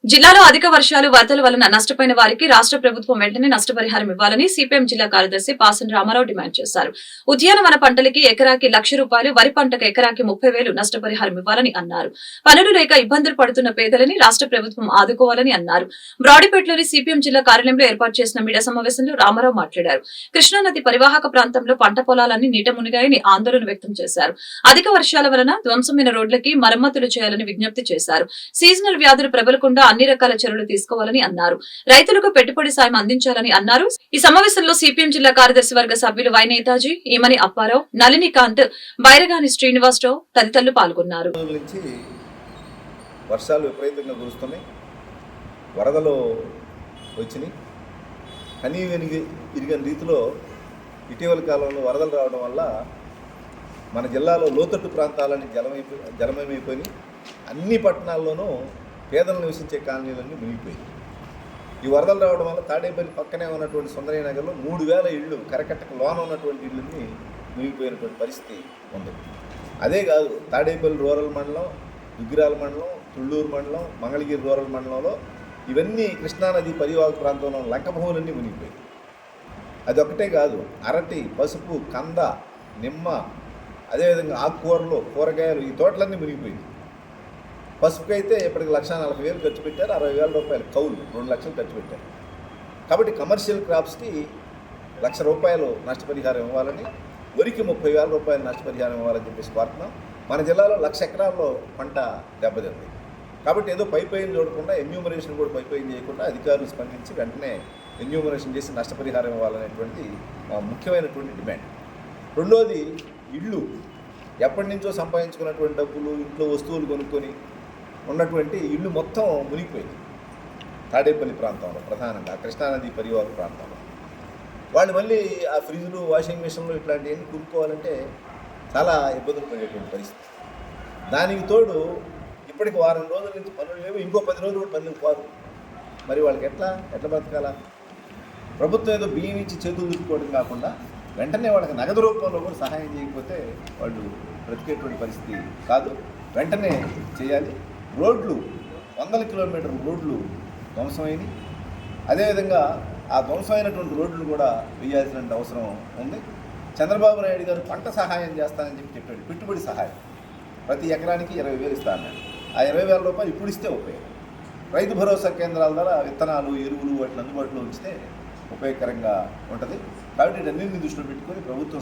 జిల్లాలో అధిక వర్షాలు వరదల వలన నష్టపోయిన వారికి రాష్ట్ర ప్రభుత్వం వెంటనే నష్టపరిహారం ఇవ్వాలని సిపిఎం జిల్లా కార్యదర్శి పాసన్ రామారావు డిమాండ్ చేశారు. ఉద్యానవన పంటలకి ఎకరాకి ₹1,00,000, వరి పంటకు ఎకరాకి 30,000 నష్టపరిహారం ఇవ్వాలని అన్నారు. పనులు లేక ఇబ్బందులు పడుతున్న పేదలని రాష్ట్ర ప్రభుత్వం ఆదుకోవాలని అన్నారు. బ్రాడీపేటలోని సిపిఎం జిల్లా కార్యాలయంలో ఏర్పాటు చేసిన మీడియా సమావేశంలో రామారావు మాట్లాడారు. కృష్ణానది పరివాహక ప్రాంతంలో పంట పొలాలన్నీ నీట మునిగాయని ఆందోళన వ్యక్తం చేశారు. అధిక వర్షాల వలన ధ్వంసమైన రోడ్లకి మరమ్మతులు చేయాలని విజ్ఞప్తి చేశారు. సీజనల్ వ్యాధులు ప్రబలకుండా అన్ని రకాల చర్యలు తీసుకోవాలని అన్నారు. రైతులకు పెట్టుబడి సాయం అందించాలని అన్నారు. ఈ సమావేశంలో సిపిఎం జిల్లా కార్యదర్శి వర్గ సభ్యులు వై నేతాజీ, ఈమని అప్పారావు, నళినికాంత్, బైరగాని శ్రీనివాసరావు తదితరులు పాల్గొన్నారు. వర్షాలు విపరీతంగా కురుస్తున్నాయి, వరదలు వచ్చినాయి. కనీవిని ఇరిగిన రీతిలో ఇటీవల కాలంలో వరదలు రావడం వల్ల మన జిల్లాలో లోతట్టు ప్రాంతాలన్నీ జలమయమైపోయి అన్ని పట్టణాల్లోనూ పేదలు నివసించే కాలనీలన్నీ మునిగిపోయాయి. ఈ వరదలు రావడం వల్ల తాడేపల్లి పక్కనే ఉన్నటువంటి సుందరయ్య నగర్లో 3,000 ఇళ్ళు కరకట్టకు లోన ఉన్నటువంటి ఇళ్ళని మునిగిపోయినటువంటి పరిస్థితి ఉంది. అదే కాదు, తాడేపల్లి రూరల్ మండలం, దుగ్గిరాల మండలం, తుళ్ళూరు మండలం, మంగళగిరి రూరల్ మండలంలో ఇవన్నీ కృష్ణానది పరివాహక ప్రాంతంలో లంక భూములన్నీ మునిగిపోయాయి. అదొక్కటే కాదు, అరటి, పసుపు, కంద, నిమ్మ, అదేవిధంగా ఆకుకూరలు, కూరగాయలు, ఈ తోటలన్నీ మునిగిపోయింది. పసుపుకి అయితే ఇప్పటికి ₹1,40,000 ఖర్చు పెట్టారు. ₹60,000 కౌలు, 2 లక్షలు ఖర్చు పెట్టారు. కాబట్టి కమర్షియల్ క్రాప్స్కి ₹1,00,000 నష్టపరిహారం ఇవ్వాలని, వరికి ₹30,000 నష్టపరిహారం ఇవ్వాలని చెప్పేసి కోరుతున్నాం. మన జిల్లాలో 1,00,000 ఎకరాల్లో పంట దెబ్బతింది. కాబట్టి ఏదో పైపైన చూడకుండా ఎన్యూమరేషన్ కూడా పైపైన చేయకుండా అధికారులు స్పందించి వెంటనే ఎన్యూమరేషన్ చేసి నష్టపరిహారం ఇవ్వాలనేటువంటి ముఖ్యమైనటువంటి డిమాండ్. రెండోది, ఇళ్ళు ఎప్పటి నుంచో సంపాదించుకున్నటువంటి డబ్బులు, ఇంట్లో వస్తువులు కొనుక్కొని ఉన్నటువంటి ఇల్లు మొత్తం మునిగిపోయింది. తాడేపల్లి ప్రాంతంలో, ప్రధానంగా కృష్ణానది పరివాహక ప్రాంతంలో వాళ్ళు మళ్ళీ ఆ ఫ్రిడ్జ్లు, వాషింగ్ మిషన్లు ఇట్లాంటివన్నీ కొనుక్కోవాలంటే చాలా ఇబ్బందులు పడేటువంటి పరిస్థితి. దానికి తోడు ఇప్పటికి వారం రోజుల నుంచి పనులు లేవు, ఇంకో 10 రోజులు కూడా పనులు పోరు. మరి వాళ్ళకి ఎట్లా బ్రతకాలా? ప్రభుత్వం ఏదో బియ్యం ఇచ్చి చేతులు దుక్కుకోవడం కాకుండా వెంటనే వాళ్ళకి నగదు రూపంలో కూడా సహాయం చేయకపోతే వాళ్ళు బ్రతికేటువంటి పరిస్థితి కాదు. వెంటనే చేయాలి. రోడ్లు, 100 కిలోమీటర్ల రోడ్లు ధ్వంసమైనవి. అదేవిధంగా ఆ ధ్వంసమైనటువంటి రోడ్లు కూడా వేయాల్సిన అవసరం ఉంది. చంద్రబాబు నాయుడు గారు పంట సహాయం చేస్తానని చెప్పాడు. పెట్టుబడి సహాయం ప్రతి ఎకరానికి 20,000 ఇస్తానన్నాడు. ఆ ₹20,000 ఇప్పుడు ఇస్తే ఉపయోగం. రైతు భరోసా కేంద్రాల ద్వారా విత్తనాలు, ఎరువులు వాటిని అందుబాటులో ఉంచితే ఉపయోగకరంగా ఉంటుంది. కాబట్టి వీటన్నింటినీ దృష్టిలో పెట్టుకొని ప్రభుత్వం